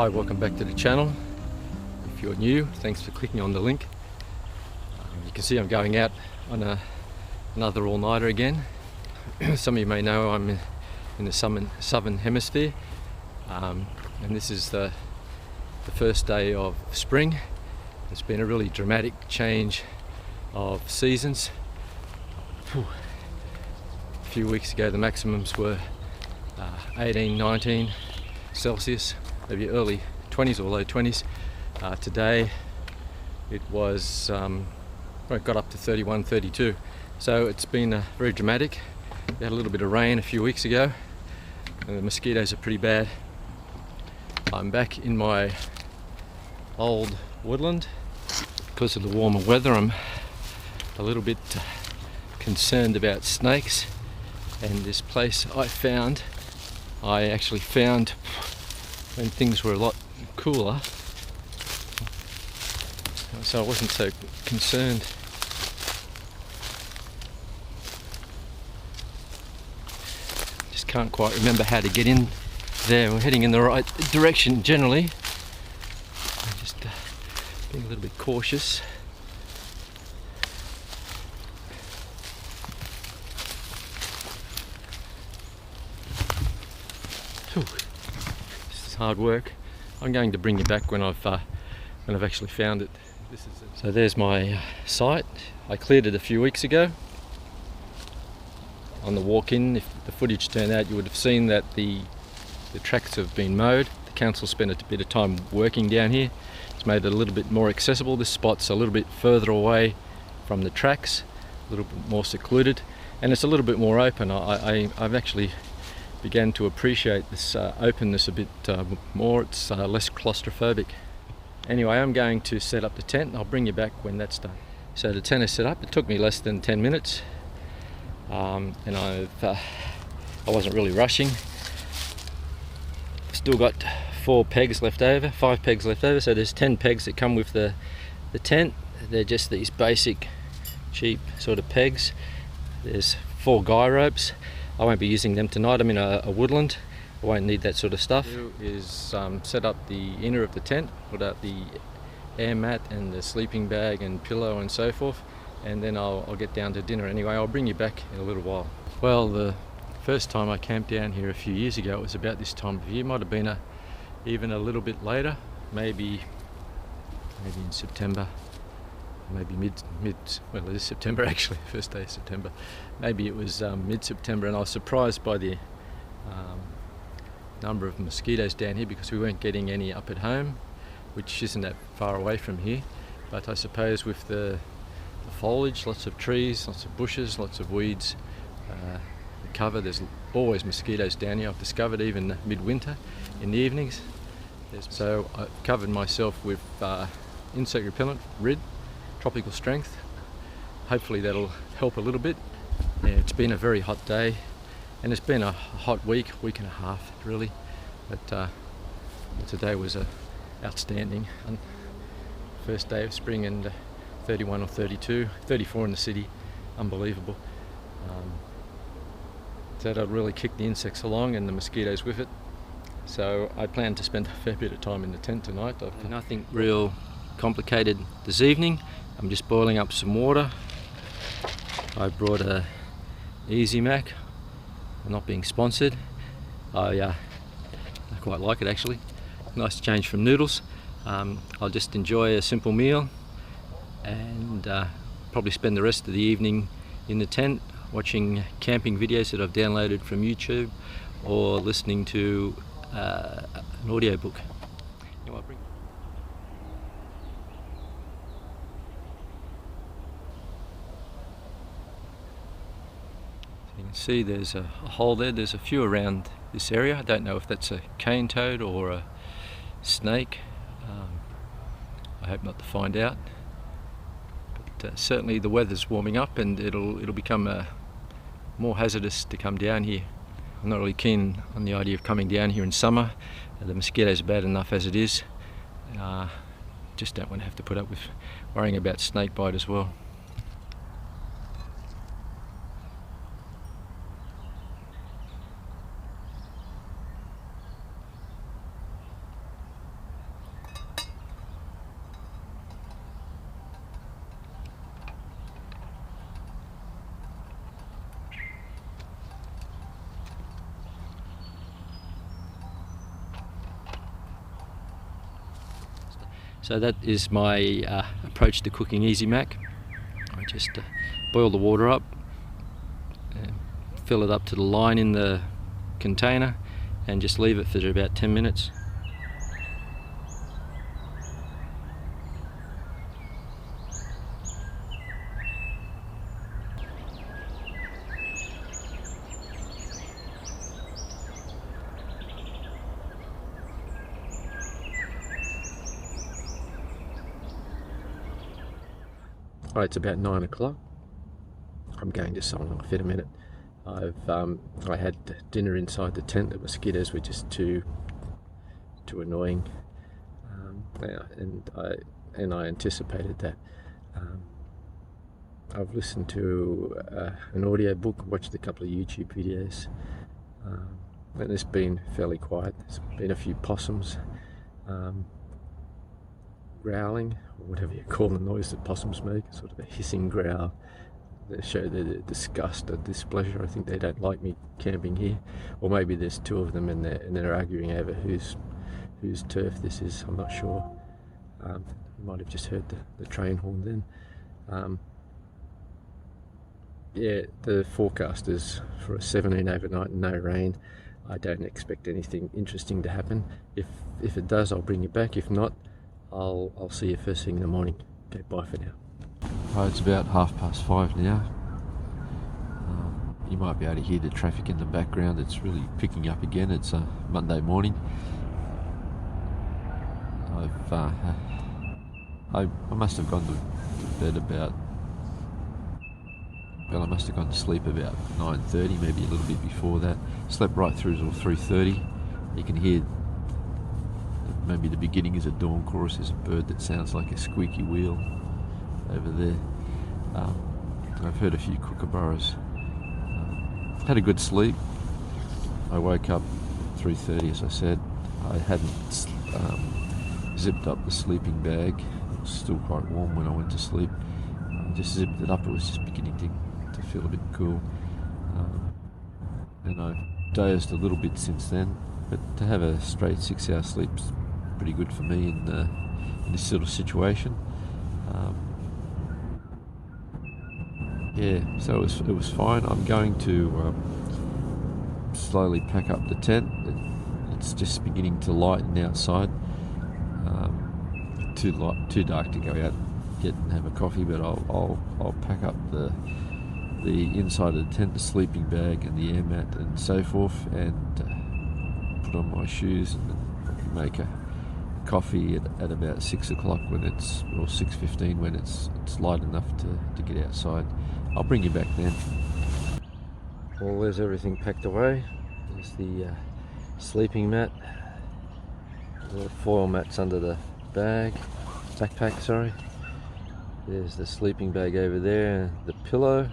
Hi, welcome back to the channel. If you're new, thanks for clicking on the link. You can see I'm going out on another all-nighter again. Some of you may know I'm in the southern hemisphere, and this is the first day of spring. It's been a really dramatic change of seasons. A few weeks ago the maximums were 18, 19 Celsius, maybe early 20s or low 20s. Today it was it got up to 31, 32. So it's been very dramatic. We had a little bit of rain a few weeks ago and the mosquitoes are pretty bad. I'm back in my old woodland. Because of the warmer weather, I'm a little bit concerned about snakes, and this place I actually found when things were a lot cooler, so I wasn't so concerned. Just can't quite remember how to get in there. We're heading in the right direction generally. I'm just being a little bit cautious. Whew. This is hard work. I'm going to bring you back when I've actually found it. So there's my site. I cleared it a few weeks ago. On the walk-in, if the footage turned out, you would have seen that the tracks have been mowed. The council spent a bit of time working down here. It's made it a little bit more accessible. This spot's a little bit further away from the tracks, a little bit more secluded, and it's a little bit more open. I've actually began to appreciate this openness a bit more. It's less claustrophobic. Anyway, I'm going to set up the tent. I'll bring you back when that's done. So the tent is set up. It took me less than 10 minutes, and I wasn't really rushing. Still got 5 pegs left over, so there's 10 pegs that come with the tent. They're just these basic cheap sort of pegs. There's 4 guy ropes. I won't be using them tonight. I'm in a woodland. I won't need that sort of stuff. Is set up the inner of the tent, put out the air mat and the sleeping bag and pillow and so forth, and then I'll get down to dinner. Anyway, I'll bring you back in a little while. Well, the first time I camped down here a few years ago, it was about this time of year. Might have been even a little bit later, maybe in September, maybe well, it is September actually, first day of September. Maybe it was mid-September, and I was surprised by the number of mosquitoes down here because we weren't getting any up at home, which isn't that far away from here. But I suppose with the foliage, lots of trees, lots of bushes, lots of weeds, the cover, there's always mosquitoes down here. I've discovered even midwinter in the evenings. So I've covered myself with insect repellent, RID, tropical strength. Hopefully that'll help a little bit. Yeah, it's been a very hot day, and it's been a hot week and a half really, but today was outstanding. First day of spring, and 31 or 32, 34 in the city, unbelievable. So that'll really kick the insects along and the mosquitoes with it. So I plan to spend a fair bit of time in the tent tonight. Nothing real complicated this evening. I'm just boiling up some water. I brought a Easy Mac. I'm not being sponsored. I quite like it actually. Nice change from noodles. I'll just enjoy a simple meal and probably spend the rest of the evening in the tent watching camping videos that I've downloaded from YouTube, or listening to an audiobook. Anyway, you can see there's a hole there. There's a few around this area. I don't know if that's a cane toad or a snake. I hope not to find out. But certainly the weather's warming up, and it'll become more hazardous to come down here. I'm not really keen on the idea of coming down here in summer. The mosquitoes are bad enough as it is. Just don't want to have to put up with worrying about snake bite as well. So that is my approach to cooking Easy Mac. I just boil the water up, fill it up to the line in the container, and just leave it for about 10 minutes. Right, it's about 9 o'clock. I'm going to sign off in a minute. I had dinner inside the tent. The mosquitoes were just too annoying, and I anticipated that. I've listened to an audio book, watched a couple of YouTube videos, and it's been fairly quiet. There's been a few possums growling, or whatever you call the noise that possums make, sort of a hissing growl. They show their disgust or displeasure. I think they don't like me camping here, or maybe there's two of them and they're arguing over whose turf this is. I'm not sure. You might have just heard the train horn then. Yeah, the forecast is for a 17 overnight and no rain. I don't expect anything interesting to happen. If it does, I'll bring you back. If not, I'll see you first thing in the morning. Okay, bye for now. Right, it's about 5:30 now. You might be able to hear the traffic in the background. It's really picking up again. It's a Monday morning. I must have gone to bed about, well, I must have gone to sleep about 9:30, maybe a little bit before that. Slept right through till 3:30. You can hear maybe the beginning is a dawn chorus. There's a bird that sounds like a squeaky wheel over there. I've heard a few kookaburras. Had a good sleep. I woke up at 3:30, as I said. I hadn't zipped up the sleeping bag. It was still quite warm when I went to sleep. I just zipped it up. It was just beginning to feel a bit cool. And I've dozed a little bit since then, but to have a straight 6-hour sleep's pretty good for me in this sort of situation. Yeah, so it was fine. I'm going to slowly pack up the tent. It's just beginning to lighten outside. Too dark to go out yet and have a coffee, but I'll pack up the inside of the tent, the sleeping bag and the air mat and so forth, and put on my shoes and make a coffee at about 6 o'clock or 6:15 when it's light enough to get outside. I'll bring you back then. Well, there's everything packed away. There's the sleeping mat, the foil mats under the backpack, sorry. There's the sleeping bag over there, the pillow.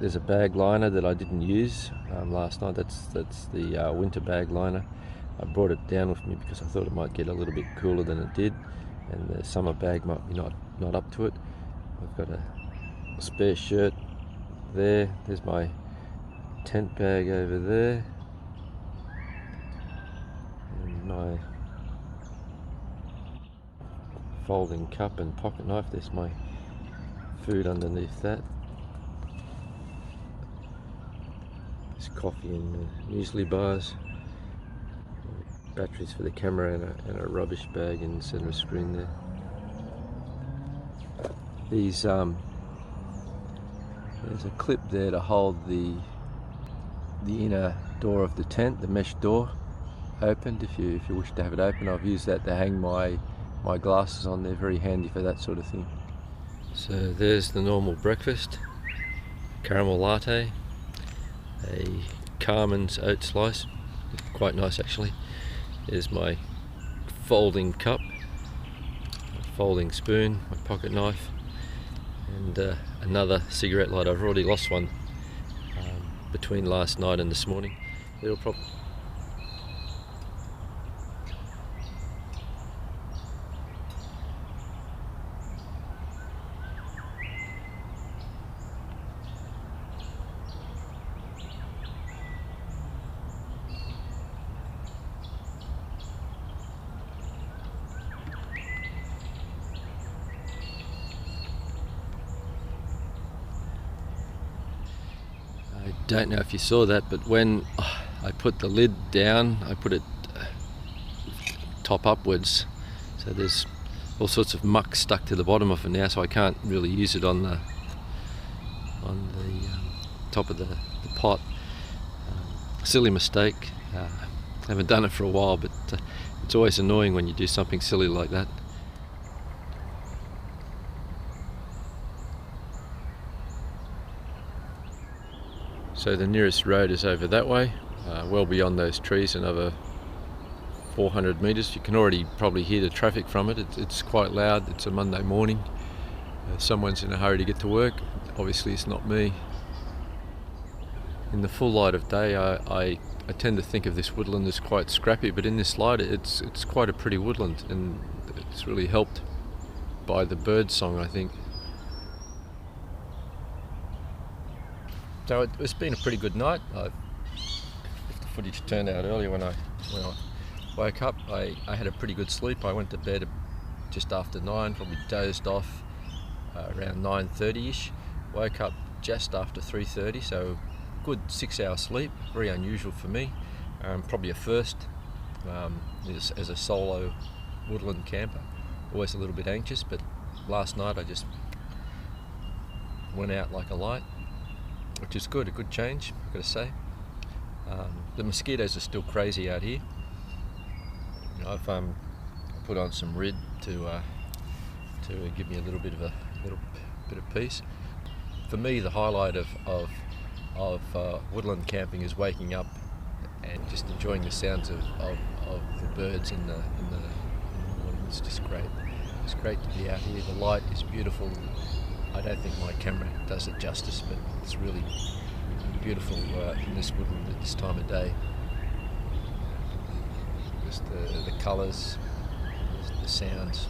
There's a bag liner that I didn't use last night. That's the winter bag liner. I brought it down with me because I thought it might get a little bit cooler than it did, and the summer bag might be not up to it. I've got a spare shirt there. There's my tent bag over there, and my folding cup and pocket knife. There's my food underneath that. There's coffee and muesli bars. Batteries for the camera and a rubbish bag in the center of the screen there. These there's a clip there to hold the inner door of the tent, the mesh door, opened if you wish to have it open. I've used that to hang my glasses on. They're very handy for that sort of thing. So there's the normal breakfast: caramel latte, a Carmen's oat slice, quite nice actually. There's my folding cup, a folding spoon, my pocket knife, and another cigarette lighter. I've already lost one between last night and this morning. It'll probably don't know if you saw that, but when I put the lid down, I put it top upwards, so there's all sorts of muck stuck to the bottom of it now, so I can't really use it on the top of the pot. Silly mistake. Haven't done it for a while, but it's always annoying when you do something silly like that. So the nearest road is over that way, well beyond those trees, another 400 metres. You can already probably hear the traffic from it. It's quite loud. It's a Monday morning. Someone's in a hurry to get to work. Obviously it's not me. In the full light of day, I tend to think of this woodland as quite scrappy, but in this light it's quite a pretty woodland, and it's really helped by the bird song, I think. So it's been a pretty good night. If the footage turned out earlier when I woke up, I had a pretty good sleep. I went to bed just after 9, probably dozed off around 9:30ish. Woke up just after 3:30, so good 6-hour sleep. Very unusual for me. Probably a first as a solo woodland camper. Always a little bit anxious, but last night I just went out like a light, which is good, a good change, I've got to say. The mosquitoes are still crazy out here. I've put on some rid to give me a little bit of peace. For me, the highlight of woodland camping is waking up and just enjoying the sounds of the birds in the morning. It's just great. It's great to be out here. The light is beautiful. I don't think my camera does it justice, but it's really beautiful in this woodland at this time of day. Just the colours, the sounds.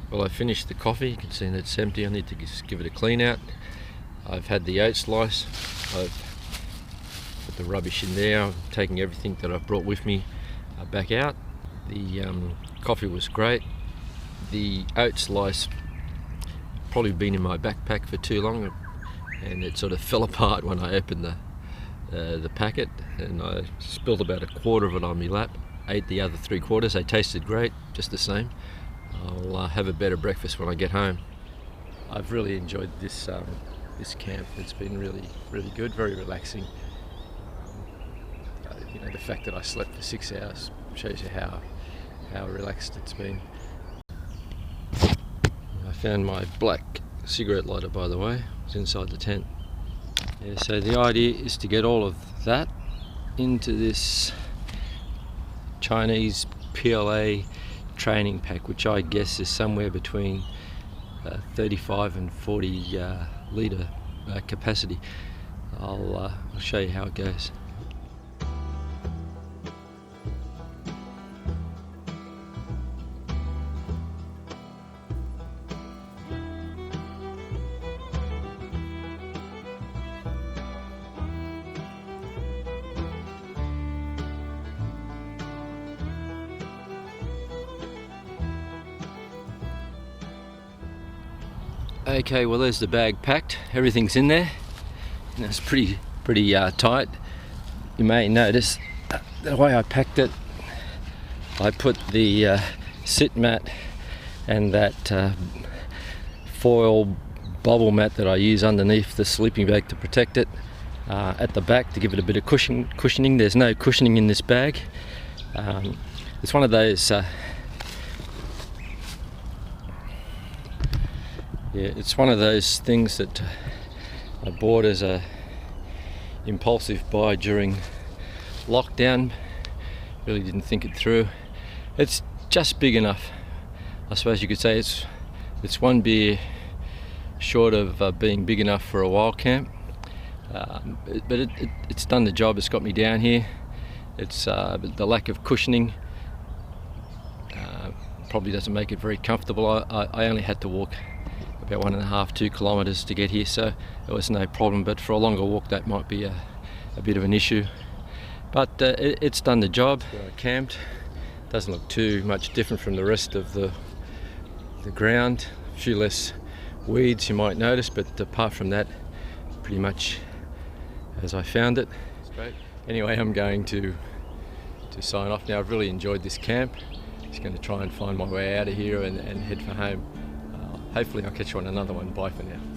Well, I finished the coffee. You can see that it's empty. I need to just give it a clean out. I've had the oat slice. I've put the rubbish in there. I'm taking everything that I've brought with me back out. The coffee was great. The oat slice probably been in my backpack for too long, and it sort of fell apart when I opened the packet, and I spilled about a quarter of it on my lap. Ate the other 3/4. They tasted great, just the same. I'll have a better breakfast when I get home. I've really enjoyed this camp. It's been really good, very relaxing. The fact that I slept for 6 hours shows you how relaxed it's been. I found my black cigarette lighter, by the way. It's inside the tent. Yeah, so the idea is to get all of that into this Chinese PLA training pack, which I guess is somewhere between 35 and 40 litre capacity. I'll show you how it goes. Okay, well there's the bag packed. Everything's in there. And it's pretty tight. You may notice the way I packed it. I put the sit mat and that foil bubble mat that I use underneath the sleeping bag to protect it at the back to give it a bit of cushioning. There's no cushioning in this bag. It's one of those it's one of those things that I bought as a impulsive buy during lockdown. Really didn't think it through. It's just big enough. I suppose you could say it's one beer short of being big enough for a wild camp. But it's done the job. It's got me down here. It's the lack of cushioning probably doesn't make it very comfortable. I only had to walk about 1.5-2 kilometres to get here, so it was no problem, but for a longer walk that might be a a bit of an issue, but it's done the job. Where I camped doesn't look too much different from the rest of the ground. A few less weeds you might notice, but apart from that, pretty much as I found it. Great. Anyway, I'm going to sign off now. I've really enjoyed this camp. Just going to try and find my way out of here and head for home. Hopefully I'll catch you on another one. Bye for now.